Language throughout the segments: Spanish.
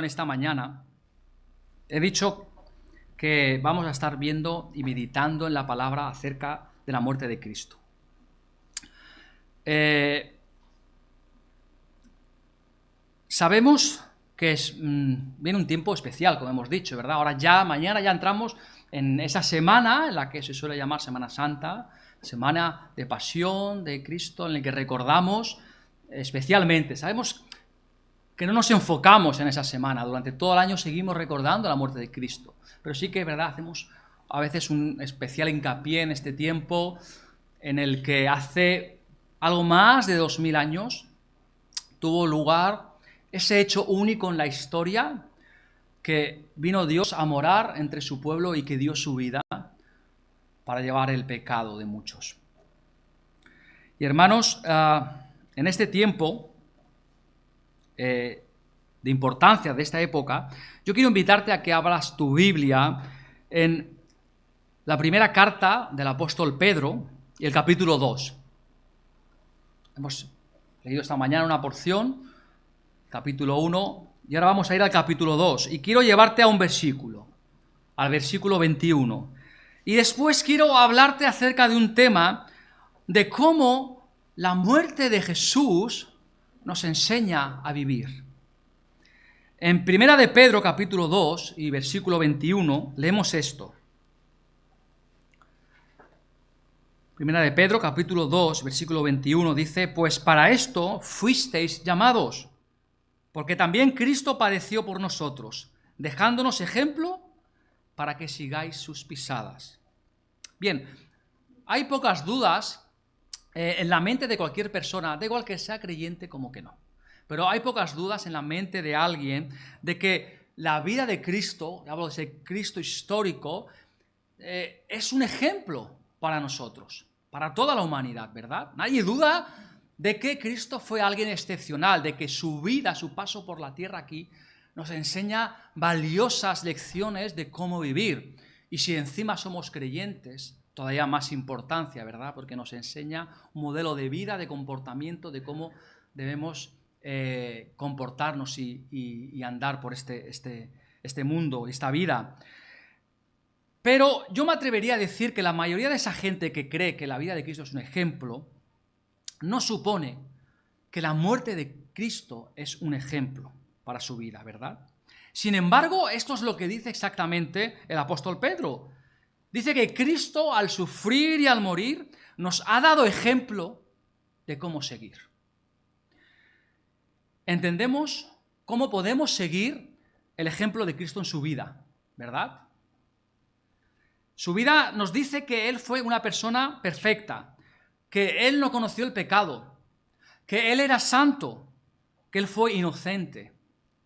en esta mañana, he dicho que vamos a estar viendo y meditando en la palabra acerca de la muerte de Cristo. Sabemos que viene un tiempo especial, como hemos dicho, ¿verdad? Mañana ya entramos en esa semana en la que se suele llamar Semana Santa, semana de pasión de Cristo, en la que recordamos especialmente. Sabemos que no nos enfocamos en esa semana, durante todo el año seguimos recordando la muerte de Cristo, pero sí que, ¿verdad?, hacemos a veces un especial hincapié en este tiempo en el que hace algo más de 2000 años tuvo lugar ese hecho único en la historia, que vino Dios a morar entre su pueblo y que dio su vida para llevar el pecado de muchos. Y hermanos, en este tiempo de importancia de esta época, yo quiero invitarte a que abras tu Biblia en la primera carta del apóstol Pedro y el capítulo 2. Hemos leído esta mañana una porción, capítulo 1, y ahora vamos a ir al capítulo 2, y quiero llevarte a un versículo, al versículo 21. Y después quiero hablarte acerca de un tema de cómo la muerte de Jesús nos enseña a vivir. En Primera de Pedro, capítulo 2 y versículo 21, leemos esto. Primera de Pedro, capítulo 2, versículo 21, dice: pues para esto fuisteis llamados, porque también Cristo padeció por nosotros, dejándonos ejemplo para que sigáis sus pisadas. Bien, hay pocas dudas en la mente de cualquier persona, da igual que sea creyente como que no, pero hay pocas dudas en la mente de alguien de que la vida de Cristo, hablo de ese Cristo histórico, es un ejemplo para nosotros, para toda la humanidad, ¿verdad? Nadie duda de que Cristo fue alguien excepcional, de que su vida, su paso por la tierra aquí, nos enseña valiosas lecciones de cómo vivir. Y si encima somos creyentes, todavía más importancia, ¿verdad? Porque nos enseña un modelo de vida, de comportamiento, de cómo debemos comportarnos y andar por este mundo, esta vida. Pero yo me atrevería a decir que la mayoría de esa gente que cree que la vida de Cristo es un ejemplo, no supone que la muerte de Cristo es un ejemplo para su vida, ¿verdad? Sin embargo, esto es lo que dice exactamente el apóstol Pedro. Dice que Cristo, al sufrir y al morir, nos ha dado ejemplo de cómo seguir. Entendemos cómo podemos seguir el ejemplo de Cristo en su vida, ¿verdad? Su vida nos dice que Él fue una persona perfecta, que Él no conoció el pecado, que Él era santo, que Él fue inocente,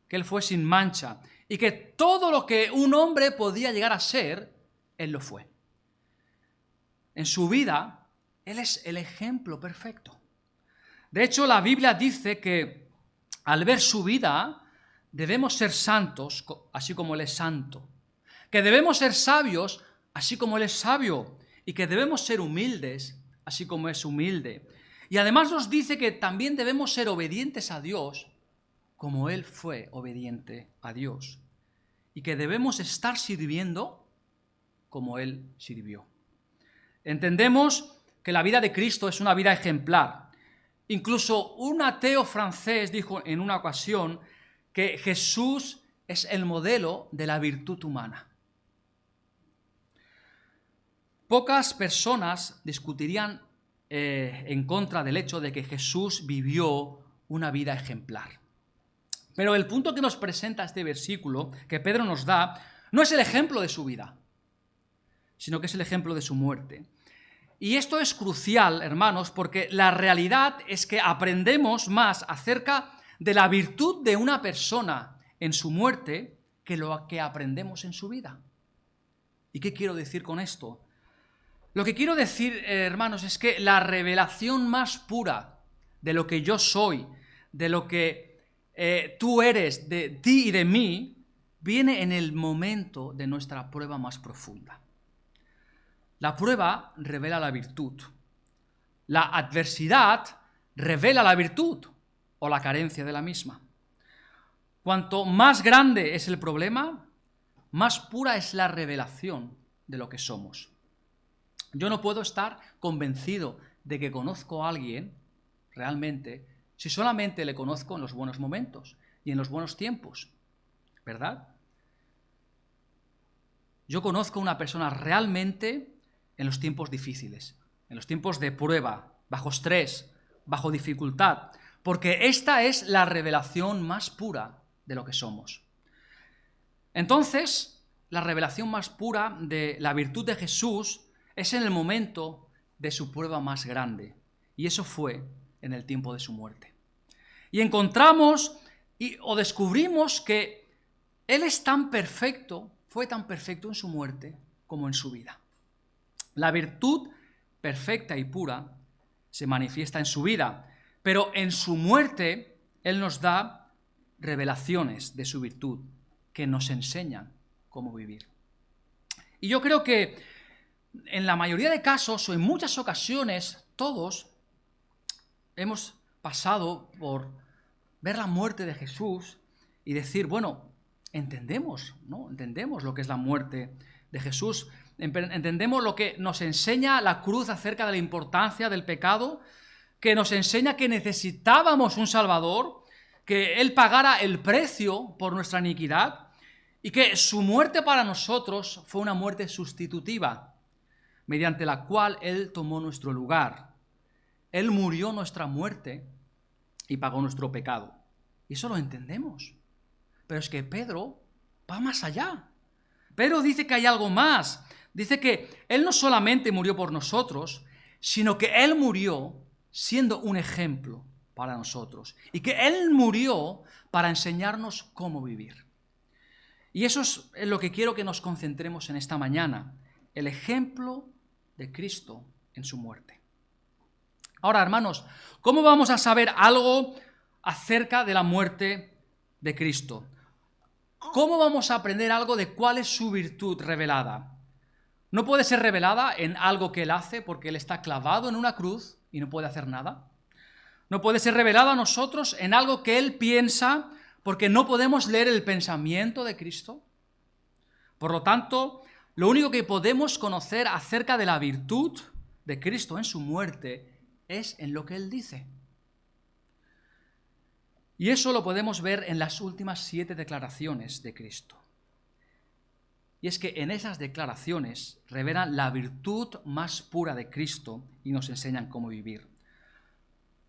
que Él fue sin mancha, y que todo lo que un hombre podía llegar a ser, Él lo fue. En su vida, Él es el ejemplo perfecto. De hecho, la Biblia dice que al ver su vida, debemos ser santos, así como Él es santo. Que debemos ser sabios, así como Él es sabio. Y que debemos ser humildes, así como es humilde. Y además nos dice que también debemos ser obedientes a Dios, como Él fue obediente a Dios. Y que debemos estar sirviendo como Él sirvió. Entendemos que la vida de Cristo es una vida ejemplar. Incluso un ateo francés dijo en una ocasión que Jesús es el modelo de la virtud humana. Pocas personas discutirían en contra del hecho de que Jesús vivió una vida ejemplar. Pero el punto que nos presenta este versículo, que Pedro nos da, no es el ejemplo de su vida, sino que es el ejemplo de su muerte. Y esto es crucial, hermanos, porque la realidad es que aprendemos más acerca de la virtud de una persona en su muerte que lo que aprendemos en su vida. ¿Y qué quiero decir con esto? Lo que quiero decir, hermanos, es que la revelación más pura de lo que yo soy, de lo que tú eres, de ti y de mí, viene en el momento de nuestra prueba más profunda. La prueba revela la virtud. La adversidad revela la virtud o la carencia de la misma. Cuanto más grande es el problema, más pura es la revelación de lo que somos. Yo no puedo estar convencido de que conozco a alguien realmente si solamente le conozco en los buenos momentos y en los buenos tiempos, ¿verdad? Yo conozco a una persona realmente en los tiempos difíciles, en los tiempos de prueba, bajo estrés, bajo dificultad, porque esta es la revelación más pura de lo que somos. Entonces, la revelación más pura de la virtud de Jesús es en el momento de su prueba más grande, y eso fue en el tiempo de su muerte. Y encontramos o descubrimos que Él es tan perfecto, fue tan perfecto en su muerte como en su vida. La virtud perfecta y pura se manifiesta en su vida, pero en su muerte Él nos da revelaciones de su virtud que nos enseñan cómo vivir. Y yo creo que en la mayoría de casos, o en muchas ocasiones, todos hemos pasado por ver la muerte de Jesús y decir, bueno, entendemos, ¿no? Entendemos lo que es la muerte de Jesús, entendemos lo que nos enseña la cruz acerca de la importancia del pecado, que nos enseña que necesitábamos un Salvador, que Él pagara el precio por nuestra iniquidad y que su muerte para nosotros fue una muerte sustitutiva, mediante la cual Él tomó nuestro lugar. Él murió nuestra muerte y pagó nuestro pecado. Y eso lo entendemos. Pero es que Pedro va más allá. Pedro dice que hay algo más. Dice que Él no solamente murió por nosotros, sino que Él murió siendo un ejemplo para nosotros. Y que Él murió para enseñarnos cómo vivir. Y eso es en lo que quiero que nos concentremos en esta mañana. El ejemplo de Cristo en su muerte. Ahora, hermanos, ¿cómo vamos a saber algo acerca de la muerte de Cristo? ¿Cómo vamos a aprender algo de cuál es su virtud revelada? No puede ser revelada en algo que Él hace porque Él está clavado en una cruz y no puede hacer nada. No puede ser revelada a nosotros en algo que Él piensa porque no podemos leer el pensamiento de Cristo. Por lo tanto, lo único que podemos conocer acerca de la virtud de Cristo en su muerte es en lo que Él dice. Y eso lo podemos ver en las últimas 7 declaraciones de Cristo. Y es que en esas declaraciones revelan la virtud más pura de Cristo y nos enseñan cómo vivir.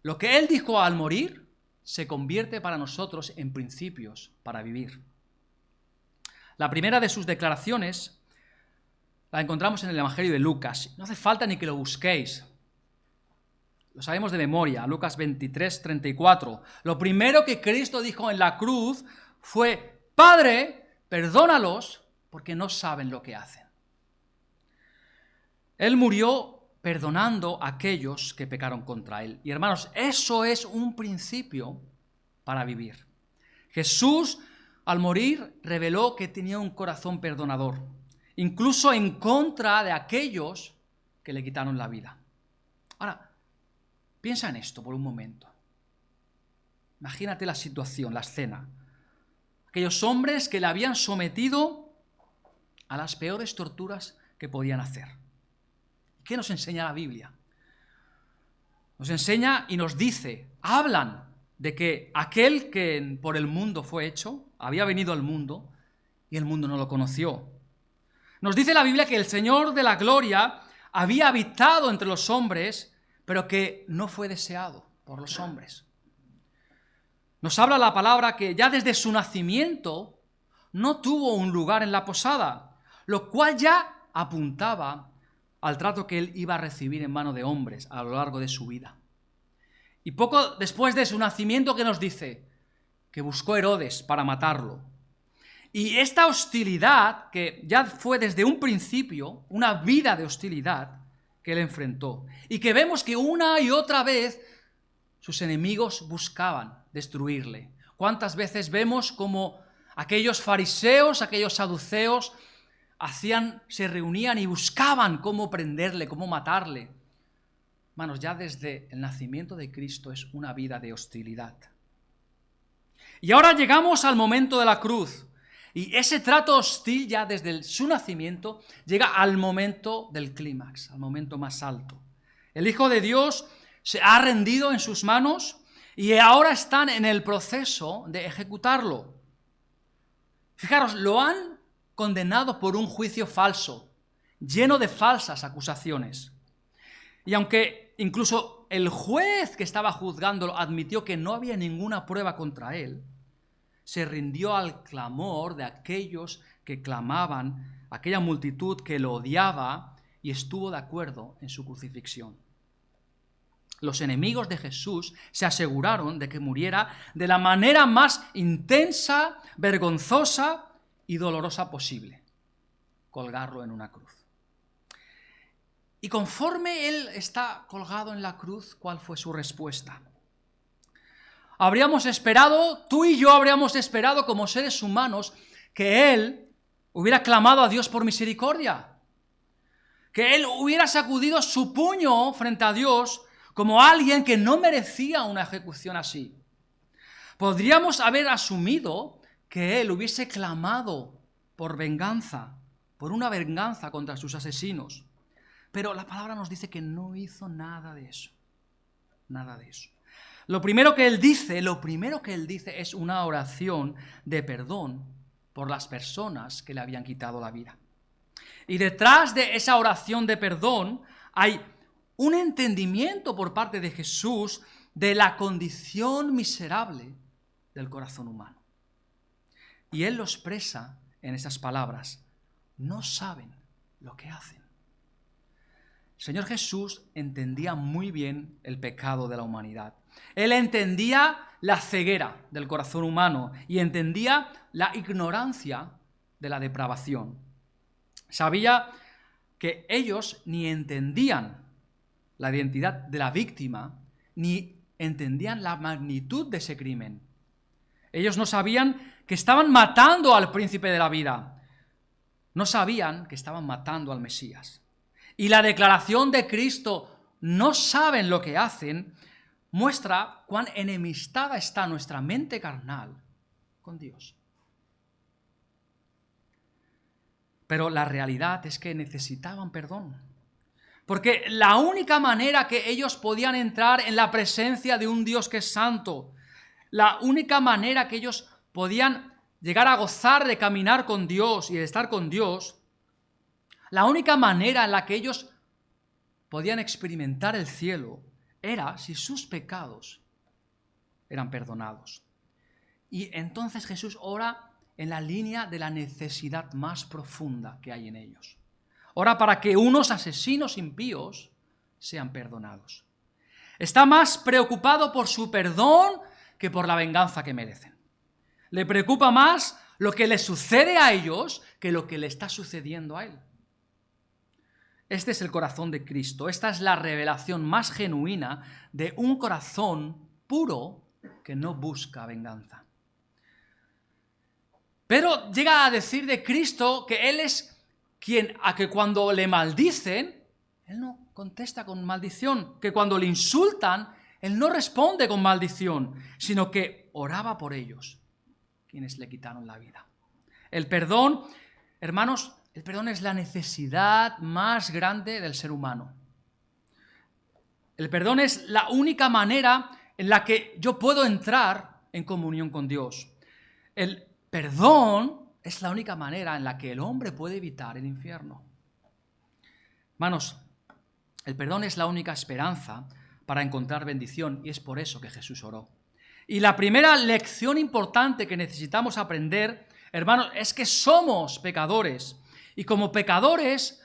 Lo que Él dijo al morir se convierte para nosotros en principios para vivir. La primera de sus declaraciones la encontramos en el Evangelio de Lucas. No hace falta ni que lo busquéis. Lo sabemos de memoria, Lucas 23, 34. Lo primero que Cristo dijo en la cruz fue, Padre, perdónalos porque no saben lo que hacen. Él murió perdonando a aquellos que pecaron contra Él. Y hermanos, eso es un principio para vivir. Jesús, al morir, reveló que tenía un corazón perdonador, incluso en contra de aquellos que le quitaron la vida. Ahora, piensa en esto por un momento. Imagínate la situación, la escena. Aquellos hombres que le habían sometido a las peores torturas que podían hacer. ¿Qué nos enseña la Biblia? Nos enseña y nos dice, hablan de que aquel que por el mundo fue hecho, había venido al mundo y el mundo no lo conoció. Nos dice la Biblia que el Señor de la gloria había habitado entre los hombres, pero que no fue deseado por los hombres. Nos habla la palabra que ya desde su nacimiento no tuvo un lugar en la posada, lo cual ya apuntaba al trato que Él iba a recibir en mano de hombres a lo largo de su vida. Y poco después de su nacimiento, ¿qué nos dice? Que buscó Herodes para matarlo. Y esta hostilidad, que ya fue desde un principio una vida de hostilidad que Él enfrentó, y que vemos que una y otra vez sus enemigos buscaban destruirle. ¿Cuántas veces vemos como aquellos fariseos, aquellos saduceos, se reunían y buscaban cómo prenderle, cómo matarle? Hermanos, ya desde el nacimiento de Cristo es una vida de hostilidad. Y ahora llegamos al momento de la cruz. Y ese trato hostil ya desde su nacimiento llega al momento del clímax, al momento más alto. El Hijo de Dios se ha rendido en sus manos y ahora están en el proceso de ejecutarlo. Fijaros, lo han condenado por un juicio falso, lleno de falsas acusaciones. Y aunque incluso el juez que estaba juzgándolo admitió que no había ninguna prueba contra él, se rindió al clamor de aquellos que clamaban, aquella multitud que lo odiaba y estuvo de acuerdo en su crucifixión. Los enemigos de Jesús se aseguraron de que muriera de la manera más intensa, vergonzosa y dolorosa posible: colgarlo en una cruz. Y conforme él está colgado en la cruz, ¿cuál fue su respuesta? Habríamos esperado, tú y yo habríamos esperado como seres humanos, que él hubiera clamado a Dios por misericordia, que él hubiera sacudido su puño frente a Dios como alguien que no merecía una ejecución así. Podríamos haber asumido que él hubiese clamado por venganza, por una venganza contra sus asesinos. Pero la palabra nos dice que no hizo nada de eso. Nada de eso. Lo primero que él dice es una oración de perdón por las personas que le habían quitado la vida. Y detrás de esa oración de perdón hay un entendimiento por parte de Jesús de la condición miserable del corazón humano. Y él lo expresa en esas palabras: no saben lo que hacen. El Señor Jesús entendía muy bien el pecado de la humanidad. Él entendía la ceguera del corazón humano y entendía la ignorancia de la depravación. Sabía que ellos ni entendían la identidad de la víctima, ni entendían la magnitud de ese crimen. Ellos no sabían que estaban matando al príncipe de la vida. No sabían que estaban matando al Mesías. Y la declaración de Cristo, no saben lo que hacen, muestra cuán enemistada está nuestra mente carnal con Dios. Pero la realidad es que necesitaban perdón. Porque la única manera que ellos podían entrar en la presencia de un Dios que es santo, la única manera que ellos podían llegar a gozar de caminar con Dios y de estar con Dios, la única manera en la que ellos podían experimentar el cielo era si sus pecados eran perdonados. Y entonces Jesús ora en la línea de la necesidad más profunda que hay en ellos. Ora para que unos asesinos impíos sean perdonados. Está más preocupado por su perdón que por la venganza que merecen. Le preocupa más lo que les sucede a ellos que lo que le está sucediendo a él. Este es el corazón de Cristo. Esta es la revelación más genuina de un corazón puro que no busca venganza. Pero llega a decir de Cristo que Él es quien, a que cuando le maldicen, Él no contesta con maldición, que cuando le insultan, Él no responde con maldición, sino que oraba por ellos, quienes le quitaron la vida. El perdón, hermanos, el perdón es la necesidad más grande del ser humano. El perdón es la única manera en la que yo puedo entrar en comunión con Dios. El perdón es la única manera en la que el hombre puede evitar el infierno. Hermanos, el perdón es la única esperanza para encontrar bendición y es por eso que Jesús oró. Y la primera lección importante que necesitamos aprender, hermanos, es que somos pecadores. Y como pecadores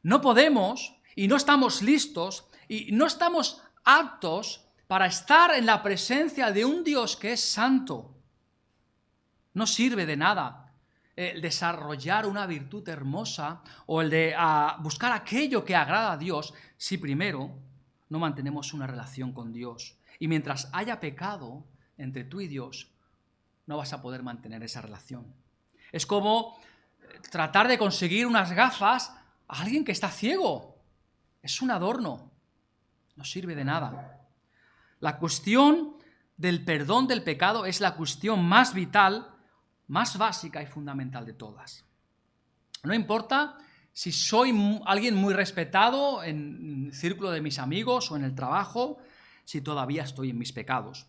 no podemos y no estamos listos y no estamos aptos para estar en la presencia de un Dios que es santo. No sirve de nada el desarrollar una virtud hermosa o el de buscar aquello que agrada a Dios si primero no mantenemos una relación con Dios. Y mientras haya pecado entre tú y Dios, no vas a poder mantener esa relación. Es como tratar de conseguir unas gafas a alguien que está ciego. Es un adorno. No sirve de nada. La cuestión del perdón del pecado es la cuestión más vital, más básica y fundamental de todas. No importa si soy alguien muy respetado en el círculo de mis amigos o en el trabajo, si todavía estoy en mis pecados.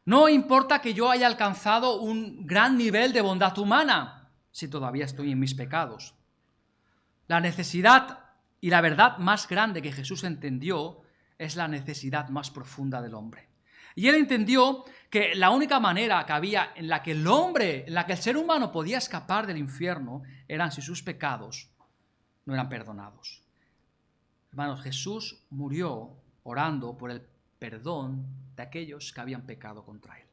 No importa que yo haya alcanzado un gran nivel de bondad humana, si todavía estoy en mis pecados. La necesidad y la verdad más grande que Jesús entendió es la necesidad más profunda del hombre. Y él entendió que la única manera que había en la que el ser humano podía escapar del infierno eran si sus pecados no eran perdonados. Hermanos, Jesús murió orando por el perdón de aquellos que habían pecado contra él.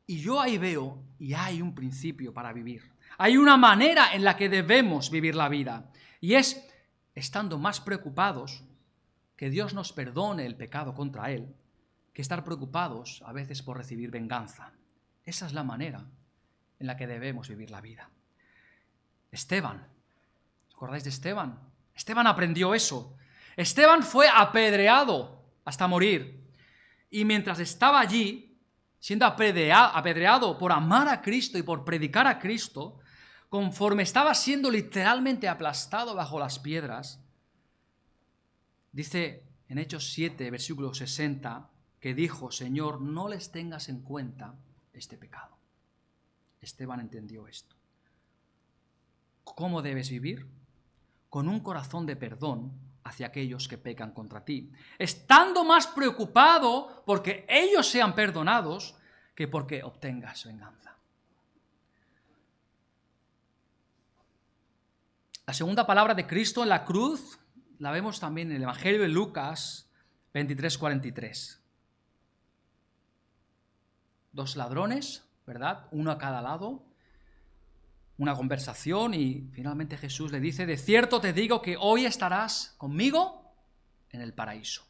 Y yo ahí veo, y hay un principio para vivir. Hay una manera en la que debemos vivir la vida. Y es estando más preocupados que Dios nos perdone el pecado contra él, que estar preocupados a veces por recibir venganza. Esa es la manera en la que debemos vivir la vida. Esteban, ¿os acordáis de Esteban? Esteban aprendió eso. Esteban fue apedreado hasta morir. Y mientras estaba allí, siendo apedreado por amar a Cristo y por predicar a Cristo, conforme estaba siendo literalmente aplastado bajo las piedras, dice en Hechos 7, versículo 60, que dijo: Señor, no les tengas en cuenta este pecado. Esteban entendió esto. ¿Cómo debes vivir? Con un corazón de perdón hacia aquellos que pecan contra ti, estando más preocupado porque ellos sean perdonados que porque obtengas venganza. La segunda palabra de Cristo en la cruz la vemos también en el Evangelio de Lucas 23:43. Dos ladrones, ¿verdad? Uno a cada lado, una conversación y finalmente Jesús le dice: de cierto te digo que hoy estarás conmigo en el paraíso.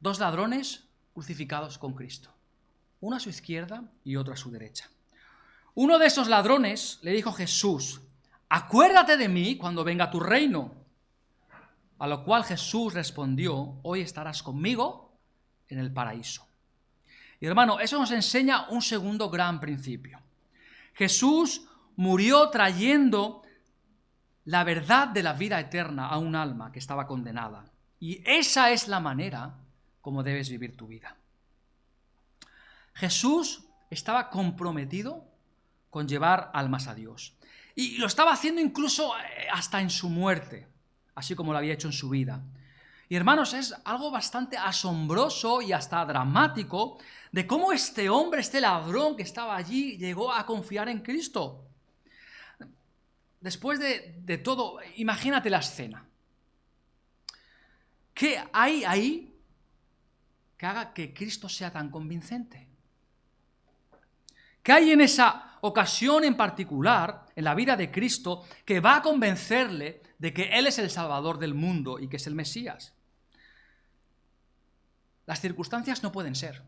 Dos ladrones crucificados con Cristo, uno a su izquierda y otro a su derecha. Uno de esos ladrones le dijo a Jesús: acuérdate de mí cuando venga tu reino. A lo cual Jesús respondió: hoy estarás conmigo en el paraíso. Y hermano, eso nos enseña un segundo gran principio. Jesús murió trayendo la verdad de la vida eterna a un alma que estaba condenada. Y esa es la manera como debes vivir tu vida. Jesús estaba comprometido con llevar almas a Dios. Y lo estaba haciendo incluso hasta en su muerte, así como lo había hecho en su vida. Y hermanos, es algo bastante asombroso y hasta dramático de cómo este hombre, este ladrón que estaba allí, llegó a confiar en Cristo. Después de todo, imagínate la escena. ¿Qué hay ahí que haga que Cristo sea tan convincente? ¿Qué hay en esa ocasión en particular, en la vida de Cristo, que va a convencerle de que Él es el Salvador del mundo y que es el Mesías? Las circunstancias no pueden ser.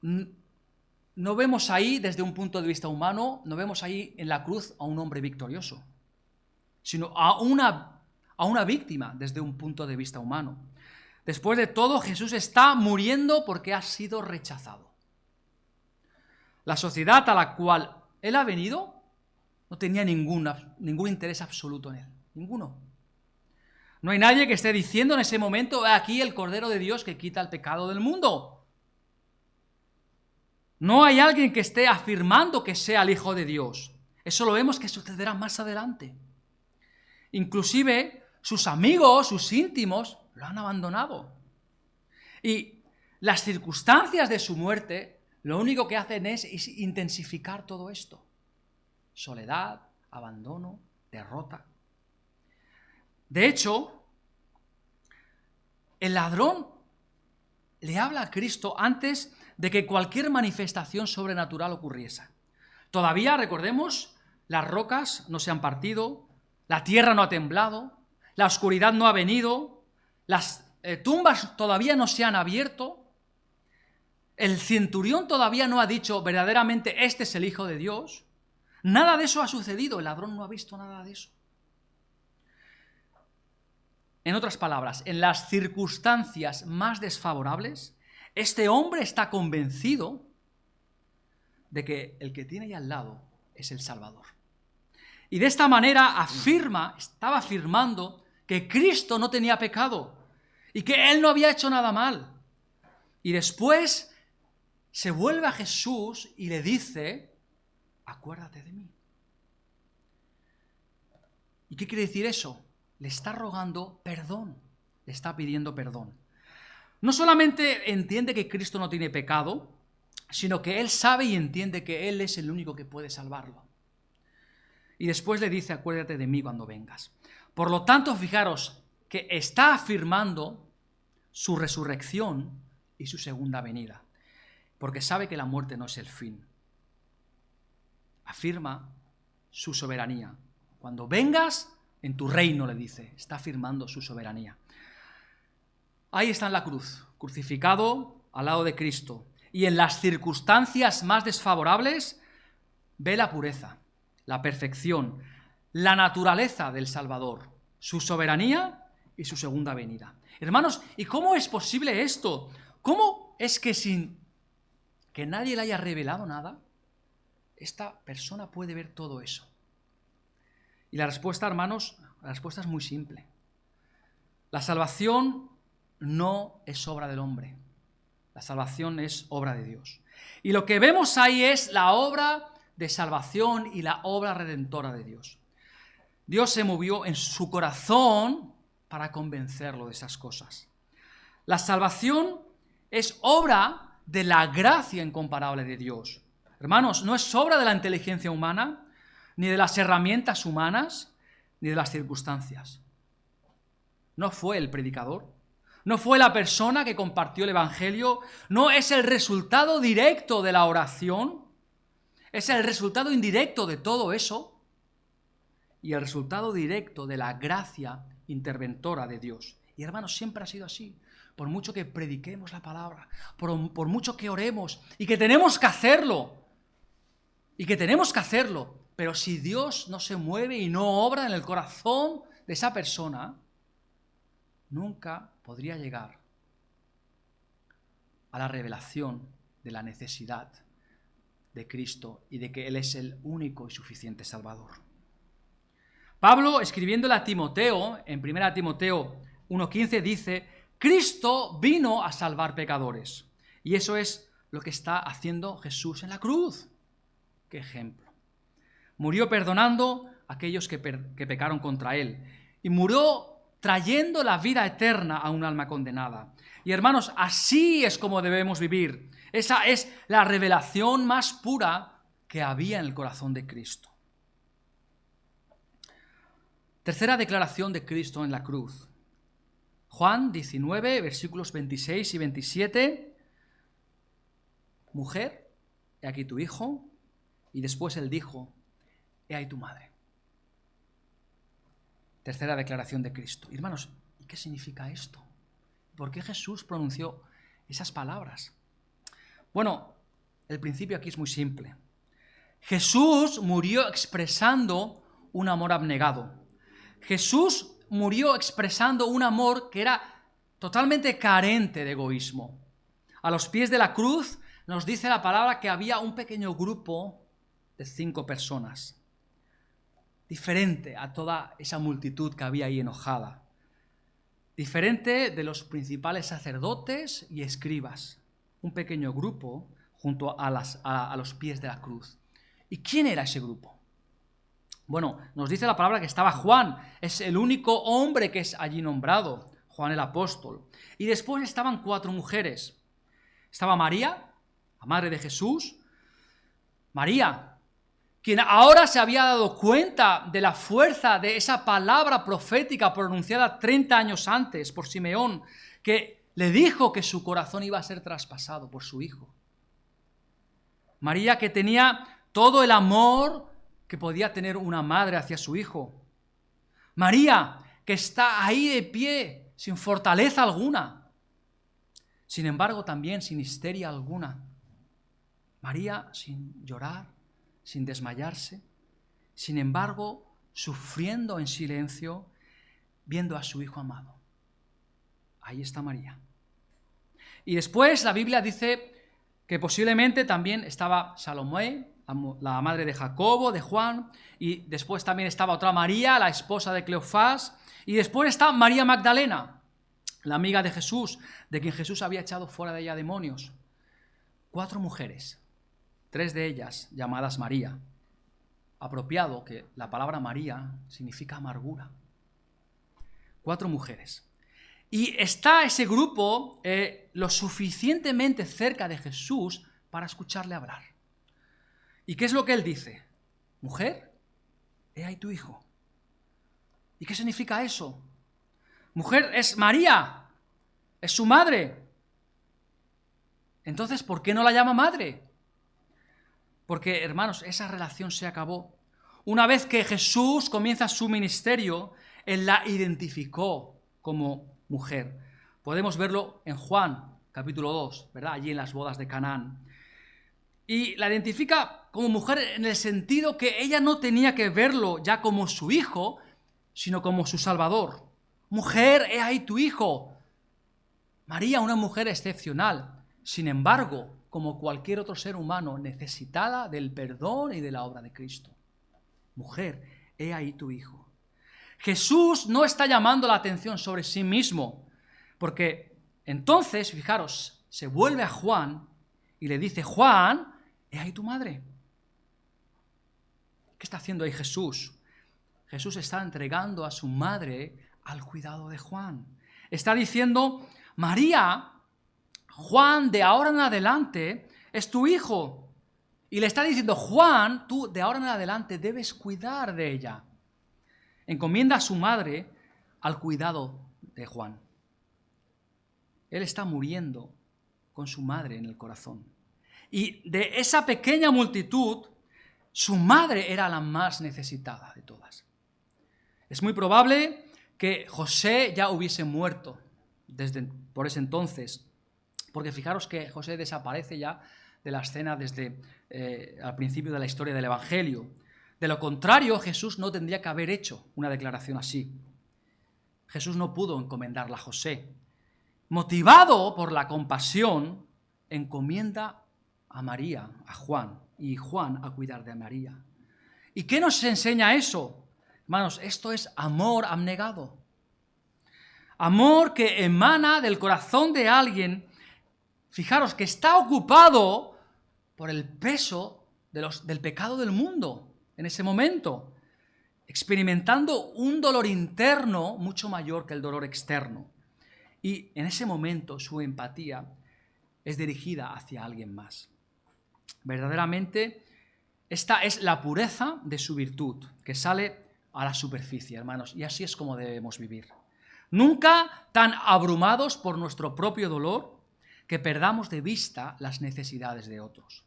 No vemos ahí, desde un punto de vista humano, no vemos ahí en la cruz a un hombre victorioso, sino a una víctima desde un punto de vista humano. Después de todo, Jesús está muriendo porque ha sido rechazado. La sociedad a la cual Él ha venido no tenía ningún interés absoluto en Él, ninguno. No hay nadie que esté diciendo en ese momento: aquí el Cordero de Dios que quita el pecado del mundo. No hay alguien que esté afirmando que sea el Hijo de Dios. Eso lo vemos que sucederá más adelante. Inclusive sus amigos, sus íntimos, lo han abandonado. Y las circunstancias de su muerte lo único que hacen es intensificar todo esto. Soledad, abandono, derrota. De hecho, el ladrón le habla a Cristo antes de que cualquier manifestación sobrenatural ocurriese. Todavía, recordemos, las rocas no se han partido, la tierra no ha temblado, la oscuridad no ha venido, las tumbas todavía no se han abierto, el centurión todavía no ha dicho verdaderamente este es el Hijo de Dios. Nada de eso ha sucedido, el ladrón no ha visto nada de eso. En otras palabras, en las circunstancias más desfavorables, este hombre está convencido de que el que tiene ahí al lado es el Salvador. Y de esta manera estaba afirmando que Cristo no tenía pecado y que él no había hecho nada mal. Y después se vuelve a Jesús y le dice: acuérdate de mí. ¿Y qué quiere decir eso? Le está rogando perdón, le está pidiendo perdón. No solamente entiende que Cristo no tiene pecado, sino que él sabe y entiende que él es el único que puede salvarlo. Y después le dice: acuérdate de mí cuando vengas. Por lo tanto, fijaros que está afirmando su resurrección y su segunda venida, porque sabe que la muerte no es el fin. Afirma su soberanía. Cuando vengas en tu reino, le dice, está afirmando su soberanía. Ahí está en la cruz, crucificado al lado de Cristo. Y en las circunstancias más desfavorables, ve la pureza, la perfección, la naturaleza del Salvador, su soberanía y su segunda venida. Hermanos, ¿y cómo es posible esto? ¿Cómo es que sin que nadie le haya revelado nada, esta persona puede ver todo eso? Y la respuesta, hermanos, la respuesta es muy simple. La salvación no es obra del hombre. La salvación es obra de Dios. Y lo que vemos ahí es la obra de salvación y la obra redentora de Dios. Dios se movió en su corazón para convencerlo de esas cosas. La salvación es obra de la gracia incomparable de Dios. Hermanos, no es obra de la inteligencia humana, ni de las herramientas humanas, ni de las circunstancias. No fue el predicador, no fue la persona que compartió el Evangelio, no es el resultado directo de la oración, es el resultado indirecto de todo eso y el resultado directo de la gracia interventora de Dios. Y hermanos, siempre ha sido así. Por mucho que prediquemos la palabra, por mucho que oremos y que tenemos que hacerlo, pero si Dios no se mueve y no obra en el corazón de esa persona, nunca podría llegar a la revelación de la necesidad de Cristo y de que Él es el único y suficiente Salvador. Pablo, escribiéndole a Timoteo, en 1 Timoteo 1:15, dice: Cristo vino a salvar pecadores. Y eso es lo que está haciendo Jesús en la cruz. ¡Qué ejemplo! Murió perdonando a aquellos que pecaron contra Él. Y murió trayendo la vida eterna a un alma condenada. Y hermanos, así es como debemos vivir. Esa es la revelación más pura que había en el corazón de Cristo. Tercera declaración de Cristo en la cruz. Juan 19, versículos 26 y 27. Mujer, he aquí tu hijo. Y después él dijo: he ahí tu madre. Tercera declaración de Cristo. Hermanos, ¿y qué significa esto? ¿Por qué Jesús pronunció esas palabras? Bueno, el principio aquí es muy simple. Jesús murió expresando un amor abnegado. Jesús murió expresando un amor que era totalmente carente de egoísmo. A los pies de la cruz nos dice la palabra que había un pequeño grupo de 5 personas, diferente a toda esa multitud que había ahí enojada, diferente de los principales sacerdotes y escribas, un pequeño grupo junto a los pies de la cruz. ¿Y quién era ese grupo? Bueno, nos dice la palabra que estaba Juan, es el único hombre que es allí nombrado, Juan el apóstol. Y después estaban 4 mujeres. Estaba María, la madre de Jesús, María, quien ahora se había dado cuenta de la fuerza de esa palabra profética pronunciada 30 años antes por Simeón, que le dijo que su corazón iba a ser traspasado por su hijo. María, que tenía todo el amor que podía tener una madre hacia su hijo. María, que está ahí de pie, sin fortaleza alguna. Sin embargo, también sin histeria alguna. María sin llorar, sin desmayarse. Sin embargo, sufriendo en silencio, viendo a su hijo amado. ahí está María. Y después la Biblia dice que posiblemente también estaba Salomé, la madre de Jacobo, de Juan, y después también estaba otra María, la esposa de Cleofás, y después está María Magdalena, la amiga de Jesús, de quien Jesús había echado fuera de ella demonios. 4 mujeres, 3 de ellas llamadas María. Apropiado que la palabra María significa amargura. 4 mujeres. Y está ese grupo lo suficientemente cerca de Jesús para escucharle hablar. ¿Y qué es lo que él dice? Mujer, he ahí tu hijo. ¿Y qué significa eso? Mujer, es María, es su madre. Entonces, ¿por qué no la llama madre? Porque, hermanos, esa relación se acabó. Una vez que Jesús comienza su ministerio, él la identificó como mujer. Podemos verlo en Juan, capítulo 2, ¿verdad? Allí en las bodas de Canaán. Y la identifica como mujer en el sentido que ella no tenía que verlo ya como su hijo, sino como su salvador. Mujer, he ahí tu hijo. María, una mujer excepcional. Sin embargo, como cualquier otro ser humano, necesitada del perdón y de la obra de Cristo. Mujer, he ahí tu hijo. Jesús no está llamando la atención sobre sí mismo, porque entonces, fijaros, se vuelve a Juan y le dice, Juan, he ahí tu madre. ¿Qué está haciendo ahí Jesús? Jesús está entregando a su madre al cuidado de Juan. Está diciendo, María, Juan de ahora en adelante es tu hijo. Y le está diciendo, Juan, tú de ahora en adelante debes cuidar de ella. Encomienda a su madre al cuidado de Juan. Él está muriendo con su madre en el corazón. Y de esa pequeña multitud, su madre era la más necesitada de todas. Es muy probable que José ya hubiese muerto por ese entonces, porque fijaros que José desaparece ya de la escena desde al principio de la historia del Evangelio. De lo contrario, Jesús no tendría que haber hecho una declaración así. Jesús no pudo encomendarla a José. Motivado por la compasión, encomienda a María, a Juan, y Juan a cuidar de María. ¿Y qué nos enseña eso? Hermanos, esto es amor abnegado. Amor que emana del corazón de alguien, fijaros, que está ocupado por el peso del pecado del mundo en ese momento, experimentando un dolor interno mucho mayor que el dolor externo. Y en ese momento su empatía es dirigida hacia alguien más. Verdaderamente, esta es la pureza de su virtud, que sale a la superficie, hermanos, y así es como debemos vivir. Nunca tan abrumados por nuestro propio dolor que perdamos de vista las necesidades de otros.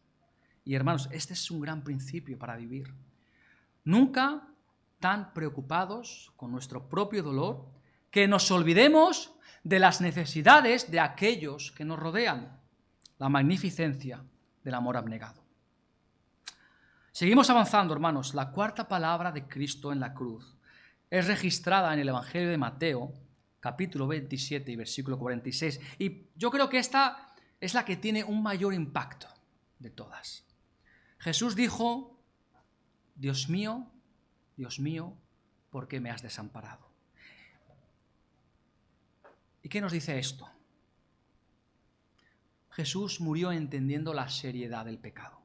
Y hermanos, este es un gran principio para vivir. Nunca tan preocupados con nuestro propio dolor que nos olvidemos de las necesidades de aquellos que nos rodean. La magnificencia del amor abnegado. Seguimos avanzando, hermanos. La cuarta palabra de Cristo en la cruz es registrada en el Evangelio de Mateo, capítulo 27 y versículo 46. Y yo creo que esta es la que tiene un mayor impacto de todas. Jesús dijo, Dios mío, ¿por qué me has desamparado? ¿Y qué nos dice esto? Jesús murió entendiendo la seriedad del pecado.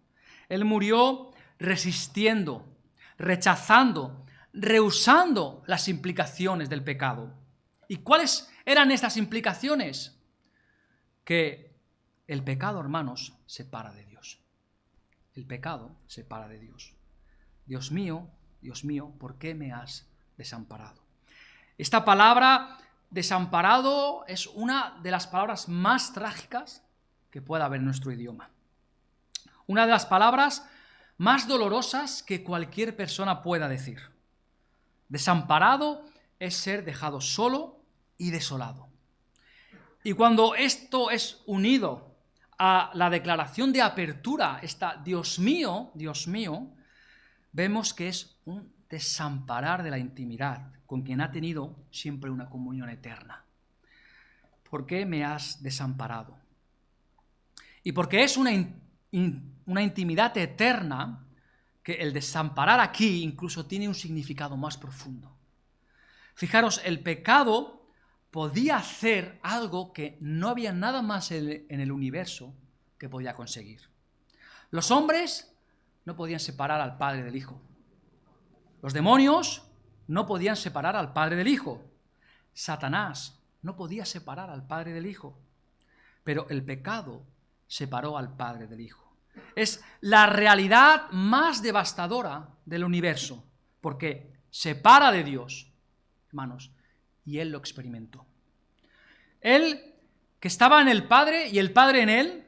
Él murió resistiendo, rechazando, rehusando las implicaciones del pecado. ¿Y cuáles eran estas implicaciones? Que el pecado, hermanos, separa de Dios. El pecado separa de Dios. Dios mío, ¿por qué me has desamparado? Esta palabra desamparado es una de las palabras más trágicas que pueda haber en nuestro idioma. Una de las palabras más dolorosas que cualquier persona pueda decir. Desamparado es ser dejado solo y desolado. Y cuando esto es unido a la declaración de apertura, esta Dios mío, vemos que es un desamparar de la intimidad con quien ha tenido siempre una comunión eterna. ¿por qué me has desamparado? Y porque es una intimidad eterna, que el desamparar aquí incluso tiene un significado más profundo. Fijaros, el pecado podía hacer algo que no había nada más en el universo que podía conseguir. Los hombres no podían separar al Padre del Hijo. Los demonios no podían separar al Padre del Hijo. Satanás no podía separar al Padre del Hijo. Pero el pecado separó al Padre del Hijo. Es la realidad más devastadora del universo, porque separa de Dios, hermanos, y Él lo experimentó. Él que estaba en el Padre y el Padre en Él,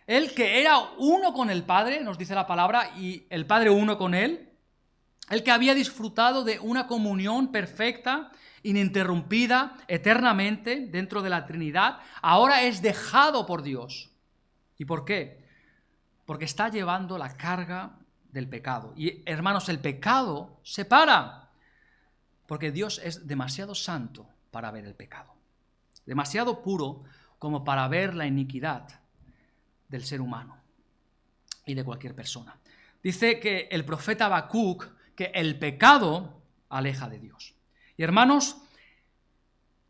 Él que era uno con el Padre, nos dice la palabra, y el Padre uno con Él, Él que había disfrutado de una comunión perfecta, ininterrumpida, eternamente, dentro de la Trinidad, ahora es dejado por Dios. ¿Y por qué? Porque está llevando la carga del pecado. Y hermanos, el pecado separa, porque Dios es demasiado santo para ver el pecado, demasiado puro como para ver la iniquidad del ser humano y de cualquier persona. Dice que el profeta Habacuc que el pecado aleja de Dios. Y hermanos,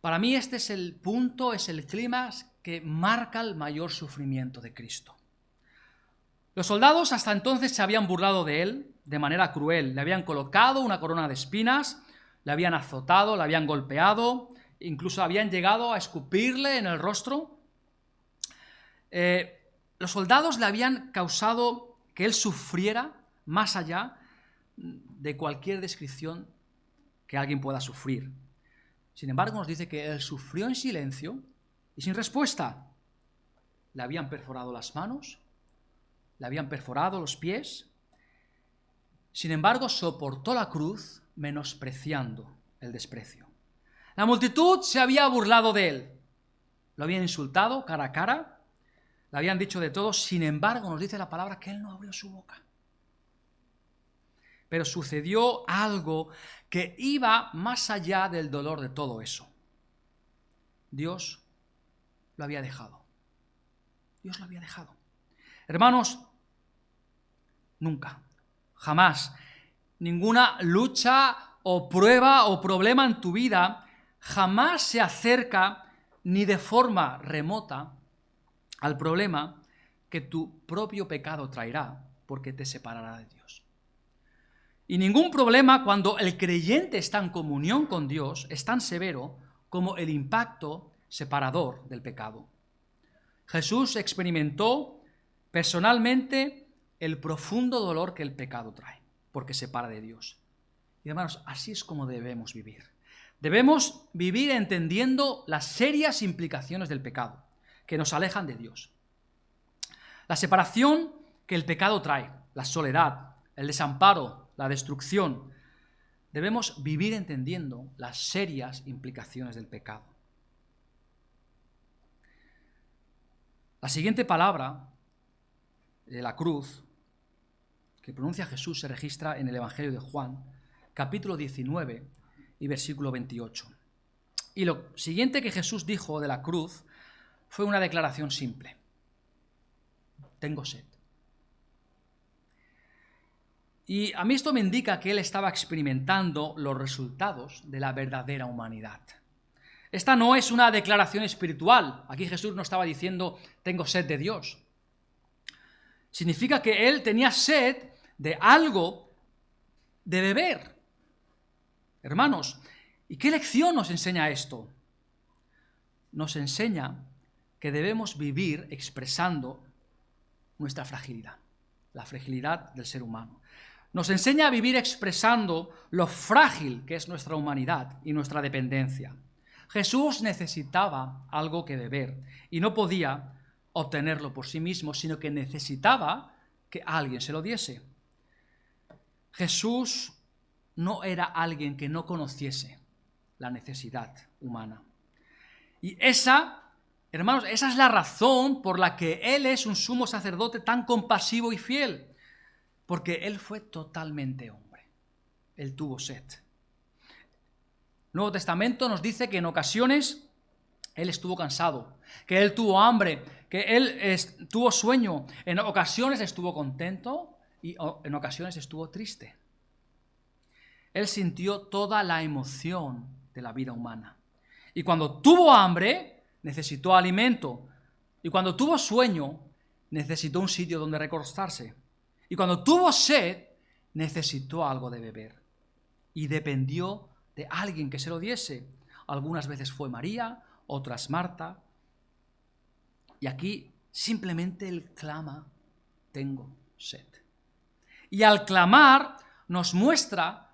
para mí este es el punto, es el clímax que marca el mayor sufrimiento de Cristo. Los soldados hasta entonces se habían burlado de él de manera cruel. Le habían colocado una corona de espinas, le habían azotado, le habían golpeado, incluso habían llegado a escupirle en el rostro. Los soldados le habían causado que él sufriera más allá de cualquier descripción que alguien pueda sufrir. Sin embargo, nos dice que él sufrió en silencio y sin respuesta. Le habían perforado las manos, le habían perforado los pies. Sin embargo, soportó la cruz menospreciando el desprecio. La multitud se había burlado de él. Lo habían insultado cara a cara, le habían dicho de todo. Sin embargo, nos dice la palabra que él no abrió su boca. Pero sucedió algo que iba más allá del dolor de todo eso. Dios lo había dejado. Dios lo había dejado. Hermanos, nunca, jamás, ninguna lucha o prueba o problema en tu vida jamás se acerca ni de forma remota al problema que tu propio pecado traerá, porque te separará de Dios. Y ningún problema, cuando el creyente está en comunión con Dios, es tan severo como el impacto separador del pecado. Jesús experimentó personalmente el profundo dolor que el pecado trae, porque separa de Dios. Y hermanos, así es como debemos vivir. Debemos vivir entendiendo las serias implicaciones del pecado, que nos alejan de Dios. La separación que el pecado trae, la soledad, el desamparo, la destrucción. Debemos vivir entendiendo las serias implicaciones del pecado. La siguiente palabra de la cruz que pronuncia Jesús se registra en el Evangelio de Juan, capítulo 19 y versículo 28. Y lo siguiente que Jesús dijo de la cruz fue una declaración simple: tengo sed. Y a mí esto me indica que él estaba experimentando los resultados de la verdadera humanidad. Esta no es una declaración espiritual. Aquí Jesús no estaba diciendo tengo sed de Dios. Significa que él tenía sed de algo de beber. Hermanos, ¿y qué lección nos enseña esto? Nos enseña que debemos vivir expresando nuestra fragilidad, la fragilidad del ser humano. Nos enseña a vivir expresando lo frágil que es nuestra humanidad y nuestra dependencia. Jesús necesitaba algo que beber y no podía obtenerlo por sí mismo, sino que necesitaba que alguien se lo diese. Jesús no era alguien que no conociese la necesidad humana. Y hermanos, esa es la razón por la que Él es un sumo sacerdote tan compasivo y fiel. Porque Él fue totalmente hombre. Él tuvo sed. El Nuevo Testamento nos dice que en ocasiones Él estuvo cansado, que Él tuvo hambre, que Él tuvo sueño. En ocasiones estuvo contento y en ocasiones estuvo triste. Él sintió toda la emoción de la vida humana. Y cuando tuvo hambre, necesitó alimento. Y cuando tuvo sueño, necesitó un sitio donde recostarse. Y cuando tuvo sed, necesitó algo de beber. Y dependió de alguien que se lo diese. Algunas veces fue María, otras Marta. Y aquí simplemente él clama, tengo sed. Y al clamar nos muestra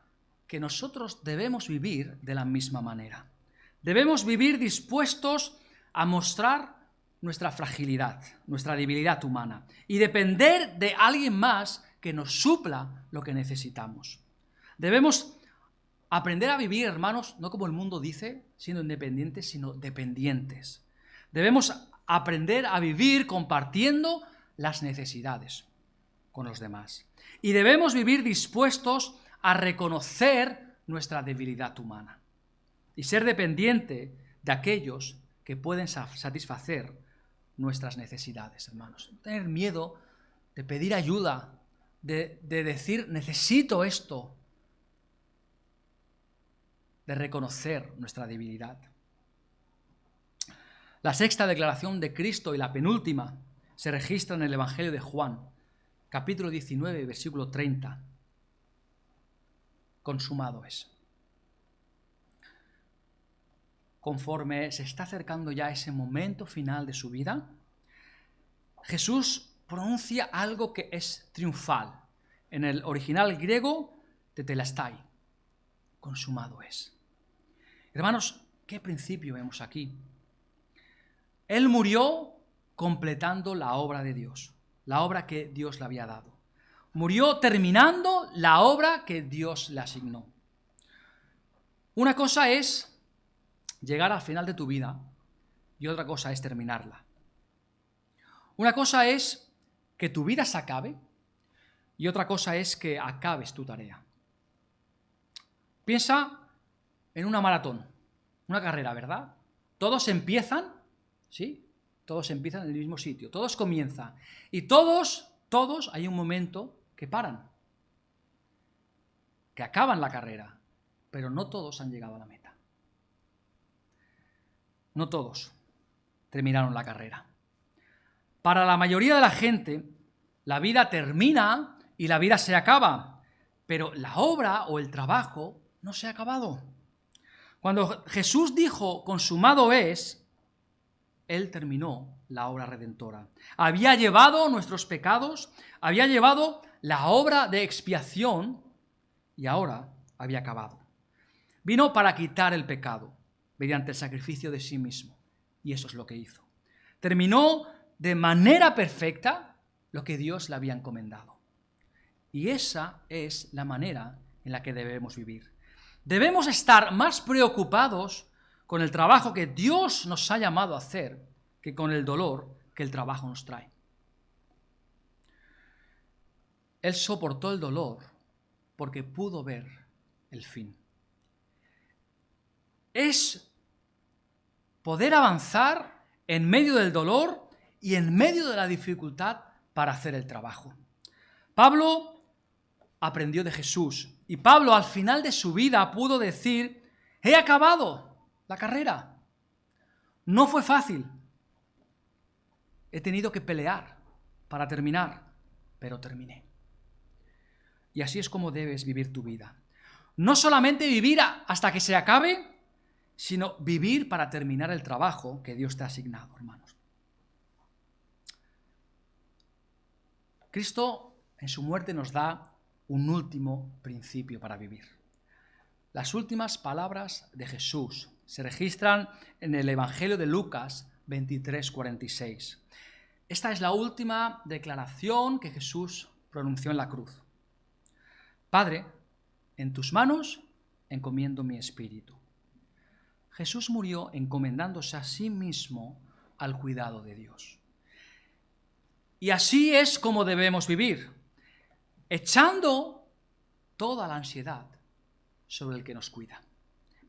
que nosotros debemos vivir de la misma manera. Debemos vivir dispuestos a mostrar nuestra fragilidad, nuestra debilidad humana y depender de alguien más que nos supla lo que necesitamos. Debemos aprender a vivir, hermanos, no como el mundo dice, siendo independientes, sino dependientes. Debemos aprender a vivir compartiendo las necesidades con los demás. Y debemos vivir dispuestos a reconocer nuestra debilidad humana y ser dependiente de aquellos que pueden satisfacer nuestras necesidades, hermanos. No tener miedo de pedir ayuda, de decir, necesito esto, de reconocer nuestra debilidad. La sexta declaración de Cristo y la penúltima se registra en el Evangelio de Juan, capítulo 19, versículo 30. Consumado es. Conforme se está acercando ya ese momento final de su vida, Jesús pronuncia algo que es triunfal. En el original griego, tetelestai. Consumado es. Hermanos, ¿qué principio vemos aquí? Él murió completando la obra de Dios, la obra que Dios le había dado. Murió terminando la obra que Dios le asignó. Una cosa es llegar al final de tu vida y otra cosa es terminarla. Una cosa es que tu vida se acabe y otra cosa es que acabes tu tarea. Piensa en una maratón, una carrera, ¿verdad? Todos empiezan, ¿sí? Todos empiezan en el mismo sitio, todos comienzan y todos hay un momento que paran, que acaban la carrera, pero no todos han llegado a la meta. No todos terminaron la carrera. Para la mayoría de la gente, la vida termina y la vida se acaba, pero la obra o el trabajo no se ha acabado. Cuando Jesús dijo, consumado es, Él terminó la obra redentora. Había llevado nuestros pecados, había llevado la obra de expiación y ahora había acabado. Vino para quitar el pecado mediante el sacrificio de sí mismo. Y eso es lo que hizo. Terminó de manera perfecta lo que Dios le había encomendado. Y esa es la manera en la que debemos vivir. Debemos estar más preocupados con el trabajo que Dios nos ha llamado a hacer que con el dolor que el trabajo nos trae. Él soportó el dolor porque pudo ver el fin. Es poder avanzar en medio del dolor y en medio de la dificultad para hacer el trabajo. Pablo aprendió de Jesús y Pablo al final de su vida pudo decir, he acabado la carrera. No fue fácil. He tenido que pelear para terminar, pero terminé. Y así es como debes vivir tu vida. No solamente vivir hasta que se acabe, sino vivir para terminar el trabajo que Dios te ha asignado, hermanos. Cristo en su muerte nos da un último principio para vivir. Las últimas palabras de Jesús se registran en el Evangelio de Lucas 23:46. Esta es la última declaración que Jesús pronunció en la cruz. Padre, en tus manos encomiendo mi espíritu. Jesús murió encomendándose a sí mismo al cuidado de Dios. Y así es como debemos vivir, echando toda la ansiedad sobre el que nos cuida.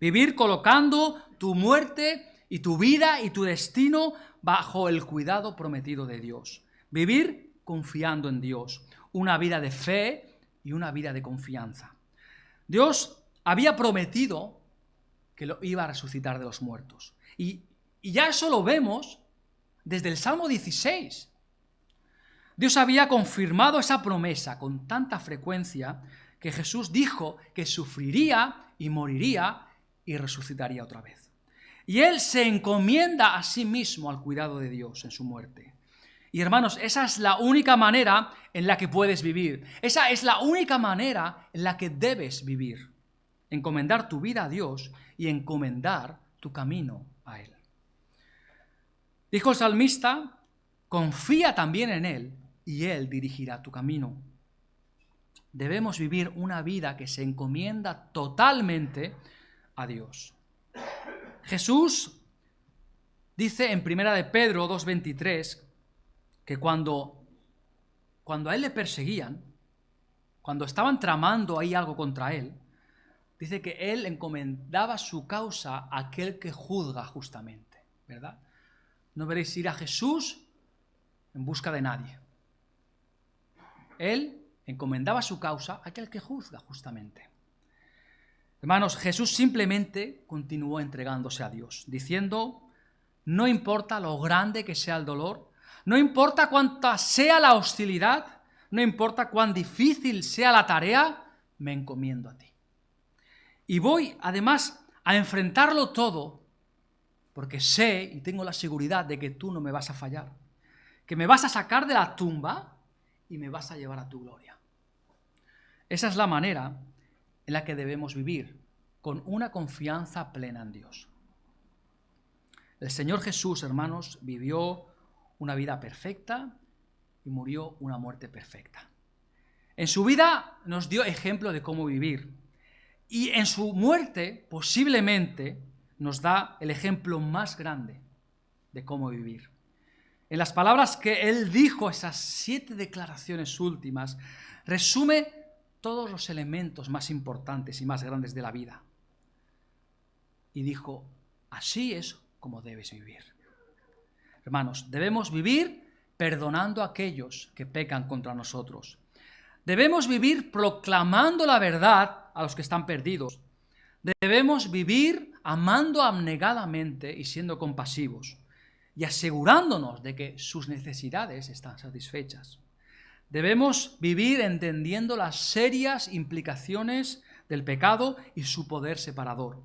Vivir colocando tu muerte y tu vida y tu destino bajo el cuidado prometido de Dios. Vivir confiando en Dios, una vida de fe y una vida de confianza. Dios había prometido que lo iba a resucitar de los muertos. Y ya eso lo vemos desde el Salmo 16. Dios había confirmado esa promesa con tanta frecuencia que Jesús dijo que sufriría y moriría y resucitaría otra vez. Y Él se encomienda a sí mismo al cuidado de Dios en su muerte. Y hermanos, esa es la única manera en la que puedes vivir. Esa es la única manera en la que debes vivir. Encomendar tu vida a Dios y encomendar tu camino a Él. Dijo el salmista, confía también en Él y Él dirigirá tu camino. Debemos vivir una vida que se encomienda totalmente a Dios. Jesús dice en 1 de Pedro 2:23 que cuando a Él le perseguían, cuando estaban tramando ahí algo contra Él, dice que Él encomendaba su causa a aquel que juzga justamente, ¿verdad? No veréis ir a Jesús en busca de nadie. Él encomendaba su causa a aquel que juzga justamente. Hermanos, Jesús simplemente continuó entregándose a Dios, diciendo, no importa lo grande que sea el dolor, no importa cuánta sea la hostilidad, no importa cuán difícil sea la tarea, me encomiendo a ti. Y voy, además, a enfrentarlo todo, porque sé y tengo la seguridad de que tú no me vas a fallar, que me vas a sacar de la tumba y me vas a llevar a tu gloria. Esa es la manera en la que debemos vivir, con una confianza plena en Dios. El Señor Jesús, hermanos, vivió una vida perfecta y murió una muerte perfecta. En su vida nos dio ejemplo de cómo vivir. Y en su muerte, posiblemente, nos da el ejemplo más grande de cómo vivir. En las palabras que Él dijo, esas 7 declaraciones últimas, resume todos los elementos más importantes y más grandes de la vida. Y dijo, así es como debes vivir. Hermanos, debemos vivir perdonando a aquellos que pecan contra nosotros. Debemos vivir proclamando la verdad a los que están perdidos. Debemos vivir amando abnegadamente y siendo compasivos y asegurándonos de que sus necesidades están satisfechas. Debemos vivir entendiendo las serias implicaciones del pecado y su poder separador.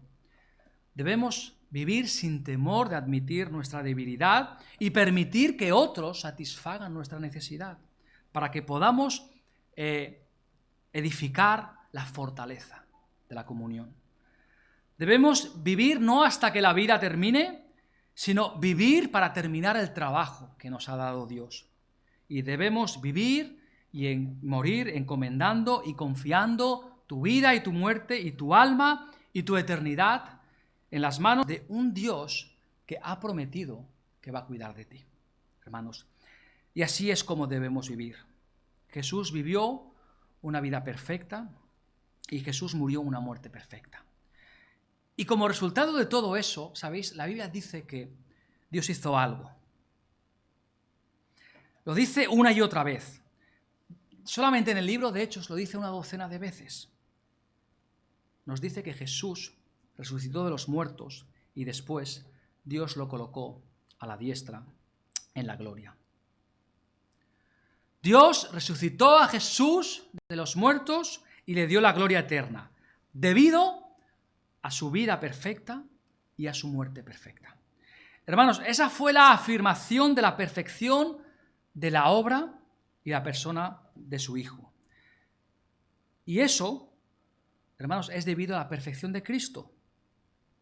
Debemos vivir sin temor de admitir nuestra debilidad y permitir que otros satisfagan nuestra necesidad para que podamos edificar la fortaleza de la comunión. Debemos vivir no hasta que la vida termine, sino vivir para terminar el trabajo que nos ha dado Dios. Y debemos vivir y morir encomendando y confiando tu vida y tu muerte y tu alma y tu eternidad en las manos de un Dios que ha prometido que va a cuidar de ti, hermanos. Y así es como debemos vivir. Jesús vivió una vida perfecta y Jesús murió una muerte perfecta. Y como resultado de todo eso, ¿sabéis? La Biblia dice que Dios hizo algo. Lo dice una y otra vez. Solamente en el libro de Hechos lo dice una docena de veces. Nos dice que Jesús resucitó de los muertos y después Dios lo colocó a la diestra en la gloria. Dios resucitó a Jesús de los muertos y le dio la gloria eterna, debido a su vida perfecta y a su muerte perfecta. Hermanos, esa fue la afirmación de la perfección de la obra y la persona de su Hijo. Y eso, hermanos, es debido a la perfección de Cristo.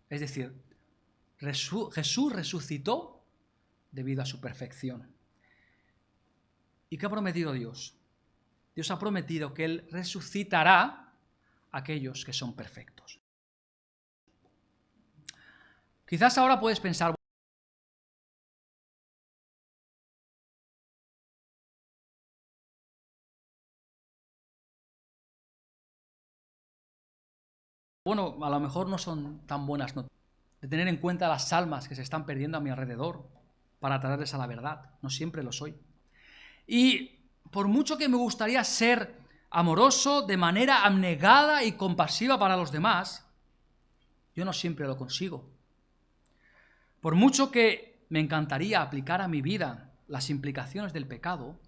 Es decir, Jesús resucitó debido a su perfección. ¿Y qué ha prometido Dios? Dios ha prometido que Él resucitará a aquellos que son perfectos. Quizás ahora puedes pensar, bueno, a lo mejor no son tan buenas noticias. de tener en cuenta las almas que se están perdiendo a mi alrededor para traerles a la verdad. No siempre lo soy. Y por mucho que me gustaría ser amoroso de manera abnegada y compasiva para los demás, yo no siempre lo consigo. Por mucho que me encantaría aplicar a mi vida las implicaciones del pecado,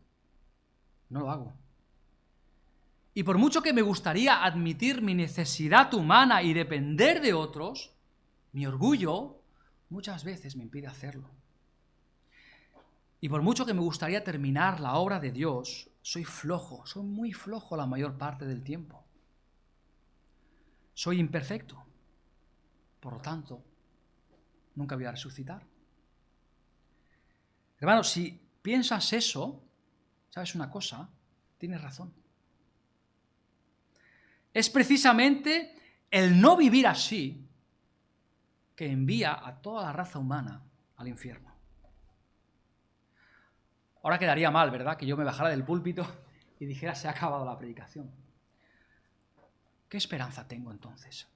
no lo hago. Y por mucho que me gustaría admitir mi necesidad humana y depender de otros, mi orgullo muchas veces me impide hacerlo. Y por mucho que me gustaría terminar la obra de Dios, soy flojo, soy muy flojo la mayor parte del tiempo. Soy imperfecto. Por lo tanto, nunca voy a resucitar. Hermano, si piensas eso, ¿sabes una cosa? Tienes razón. Es precisamente el no vivir así que envía a toda la raza humana al infierno. Ahora quedaría mal, ¿verdad?, que yo me bajara del púlpito y dijera se ha acabado la predicación. ¿Qué esperanza tengo entonces?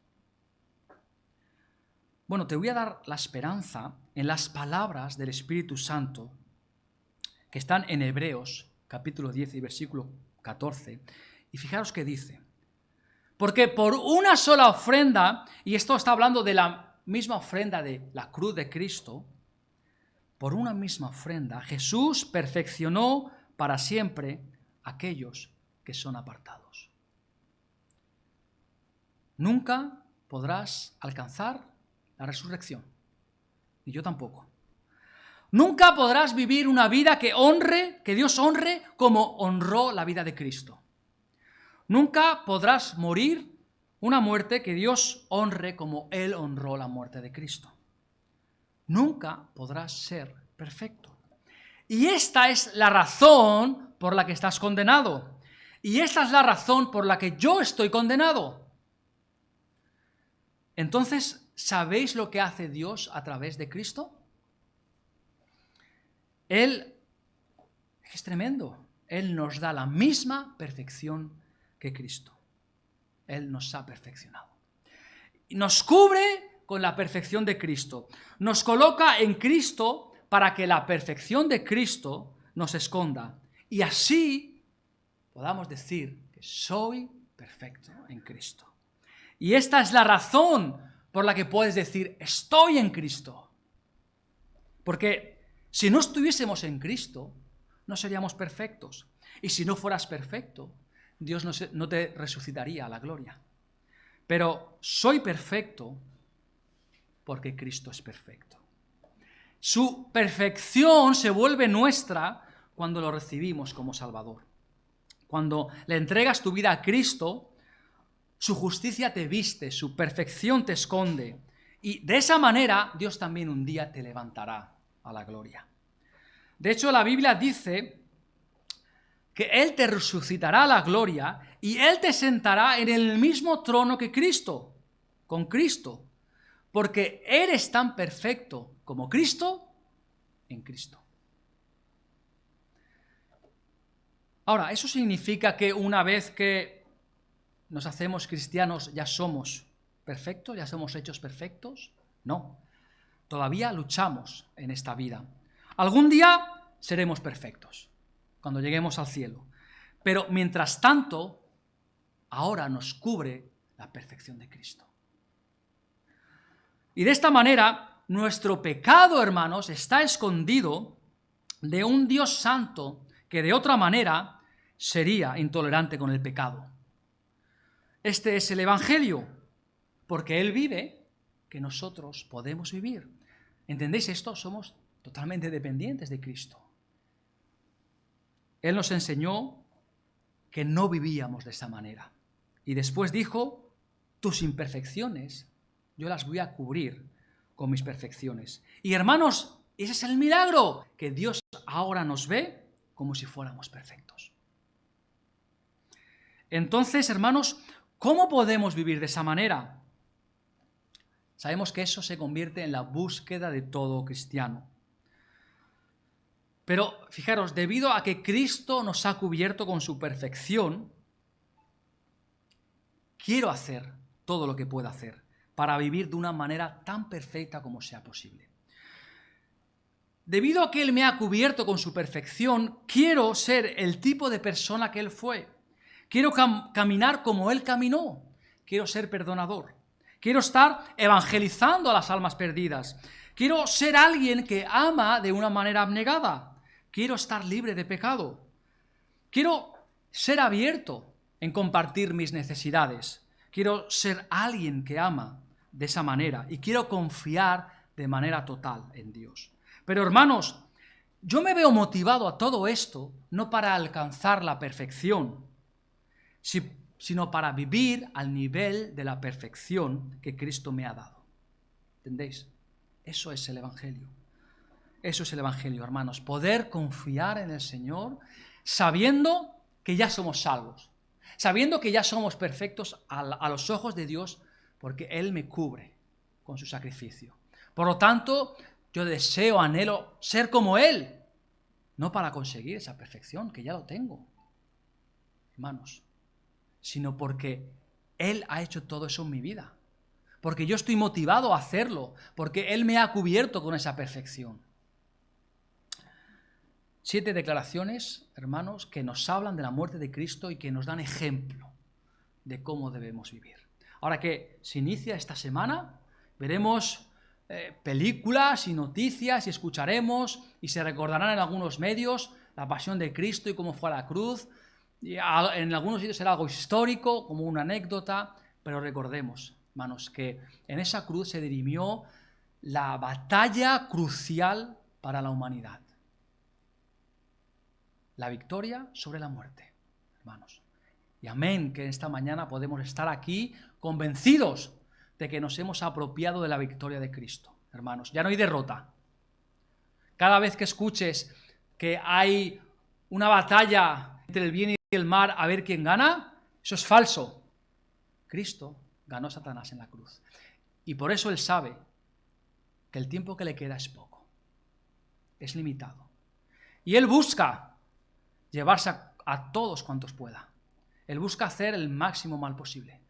Bueno, te voy a dar la esperanza en las palabras del Espíritu Santo que están en Hebreos, capítulo 10 y versículo 14. Y fijaros qué dice. Porque por una sola ofrenda, y esto está hablando de la misma ofrenda de la cruz de Cristo, por una misma ofrenda, Jesús perfeccionó para siempre aquellos que son apartados. Nunca podrás alcanzar la resurrección, y yo tampoco. Nunca podrás vivir una vida que Dios honre como honró la vida de Cristo. Nunca podrás morir una muerte que Dios honre como Él honró la muerte de Cristo. Nunca podrás ser perfecto. Y esta es la razón por la que estás condenado. Y esta es la razón por la que yo estoy condenado. Entonces, ¿sabéis lo que hace Dios a través de Cristo? Él es tremendo. Él nos da la misma perfección que Cristo. Él nos ha perfeccionado. Nos cubre con la perfección de Cristo. Nos coloca en Cristo para que la perfección de Cristo nos esconda. Y así podamos decir que soy perfecto en Cristo. Y esta es la razón por la que puedes decir estoy en Cristo. Porque si no estuviésemos en Cristo, no seríamos perfectos. Y si no fueras perfecto, Dios no te resucitaría a la gloria. Pero soy perfecto porque Cristo es perfecto. Su perfección se vuelve nuestra cuando lo recibimos como Salvador. Cuando le entregas tu vida a Cristo, su justicia te viste, su perfección te esconde. Y de esa manera Dios también un día te levantará a la gloria. De hecho, la Biblia dice que Él te resucitará a la gloria y Él te sentará en el mismo trono que Cristo, con Cristo. Porque eres tan perfecto como Cristo en Cristo. Ahora, ¿eso significa que una vez que nos hacemos cristianos ya somos perfectos, ya somos hechos perfectos? No, todavía luchamos en esta vida. Algún día seremos perfectos, cuando lleguemos al cielo. Pero mientras tanto, ahora nos cubre la perfección de Cristo. Y de esta manera, nuestro pecado, hermanos, está escondido de un Dios santo que de otra manera sería intolerante con el pecado. Este es el Evangelio, porque Él vive, que nosotros podemos vivir. ¿Entendéis esto? Somos totalmente dependientes de Cristo. Él nos enseñó que no vivíamos de esa manera. Y después dijo, tus imperfecciones yo las voy a cubrir con mis perfecciones. Y hermanos, ese es el milagro, que Dios ahora nos ve como si fuéramos perfectos. Entonces, hermanos, ¿cómo podemos vivir de esa manera? Sabemos que eso se convierte en la búsqueda de todo cristiano. Pero fijaros, debido a que Cristo nos ha cubierto con su perfección, quiero hacer todo lo que pueda hacer para vivir de una manera tan perfecta como sea posible. Debido a que Él me ha cubierto con su perfección, quiero ser el tipo de persona que Él fue. Quiero caminar como Él caminó. Quiero ser perdonador. Quiero estar evangelizando a las almas perdidas. Quiero ser alguien que ama de una manera abnegada. Quiero estar libre de pecado. Quiero ser abierto en compartir mis necesidades. Quiero ser alguien que ama de esa manera y quiero confiar de manera total en Dios. Pero hermanos, yo me veo motivado a todo esto no para alcanzar la perfección, sino para vivir al nivel de la perfección que Cristo me ha dado. ¿Entendéis? Eso es el Evangelio. Eso es el Evangelio, hermanos. Poder confiar en el Señor sabiendo que ya somos salvos, sabiendo que ya somos perfectos a los ojos de Dios porque Él me cubre con su sacrificio. Por lo tanto, yo deseo, anhelo ser como Él, no para conseguir esa perfección, que ya lo tengo, hermanos, sino porque Él ha hecho todo eso en mi vida, porque yo estoy motivado a hacerlo, porque Él me ha cubierto con esa perfección. 7 declaraciones, hermanos, que nos hablan de la muerte de Cristo y que nos dan ejemplo de cómo debemos vivir. Ahora que se inicia esta semana, veremos películas y noticias y escucharemos y se recordarán en algunos medios la pasión de Cristo y cómo fue a la cruz. Y en algunos sitios será algo histórico, como una anécdota, pero recordemos, hermanos, que en esa cruz se dirimió la batalla crucial para la humanidad. La victoria sobre la muerte, hermanos. Y amén, que esta mañana podemos estar aquí convencidos de que nos hemos apropiado de la victoria de Cristo, hermanos. Ya no hay derrota. Cada vez que escuches que hay una batalla entre el bien y el mal a ver quién gana, eso es falso. Cristo ganó a Satanás en la cruz. Y por eso Él sabe que el tiempo que le queda es poco, es limitado. Y Él busca llevarse a todos cuantos pueda. Él busca hacer el máximo mal posible.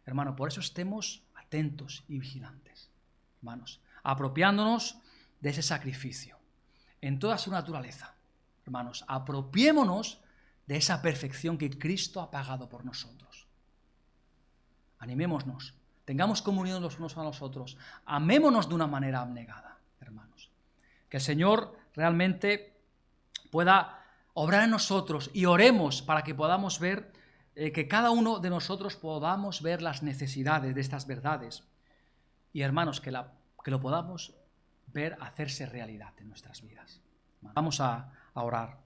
Hermano, por eso estemos atentos y vigilantes, hermanos, apropiándonos de ese sacrificio en toda su naturaleza. Hermanos, apropiémonos de esa perfección que Cristo ha pagado por nosotros. Animémonos, tengamos comunión los unos a los otros, amémonos de una manera abnegada, hermanos. Que el Señor realmente pueda obrar en nosotros y oremos para que podamos ver, que cada uno de nosotros podamos ver las necesidades de estas verdades. Y hermanos, que lo podamos ver hacerse realidad en nuestras vidas. Vamos a orar.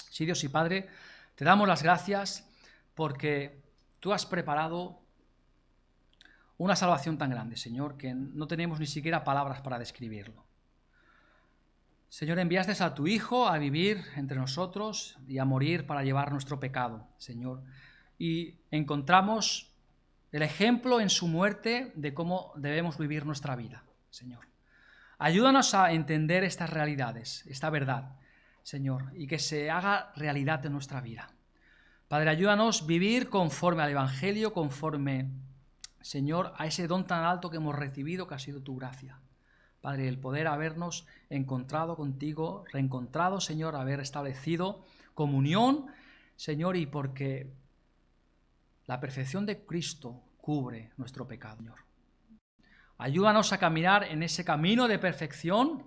Sí, Dios y Padre, te damos las gracias porque tú has preparado una salvación tan grande, Señor, que no tenemos ni siquiera palabras para describirlo. Señor, enviaste a tu Hijo a vivir entre nosotros y a morir para llevar nuestro pecado, Señor. Y encontramos el ejemplo en su muerte de cómo debemos vivir nuestra vida, Señor. Ayúdanos a entender estas realidades, esta verdad, Señor, y que se haga realidad en nuestra vida. Padre, ayúdanos a vivir conforme al Evangelio, conforme, Señor, a ese don tan alto que hemos recibido, que ha sido tu gracia. Padre, el poder habernos encontrado contigo, reencontrado, Señor, haber establecido comunión, Señor, y porque la perfección de Cristo cubre nuestro pecado, Señor. Ayúdanos a caminar en ese camino de perfección,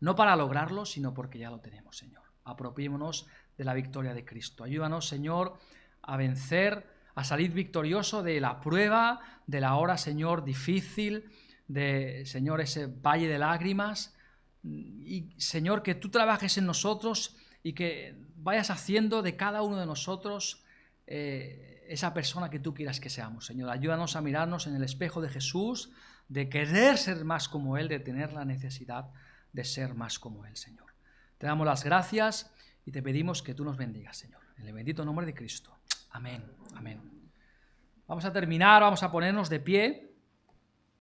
no para lograrlo, sino porque ya lo tenemos, Señor. Apropiémonos de la victoria de Cristo. Ayúdanos, Señor, a vencer, a salir victorioso de la prueba, de la hora, Señor, difícil, de, Señor, ese valle de lágrimas. Y, Señor, que tú trabajes en nosotros y que vayas haciendo de cada uno de nosotros esa persona que tú quieras que seamos, Señor. Ayúdanos a mirarnos en el espejo de Jesús, de querer ser más como Él, de tener la necesidad de ser más como Él, Señor. Te damos las gracias y te pedimos que tú nos bendigas, Señor. En el bendito nombre de Cristo. Amén. Amén. Vamos a terminar, vamos a ponernos de pie.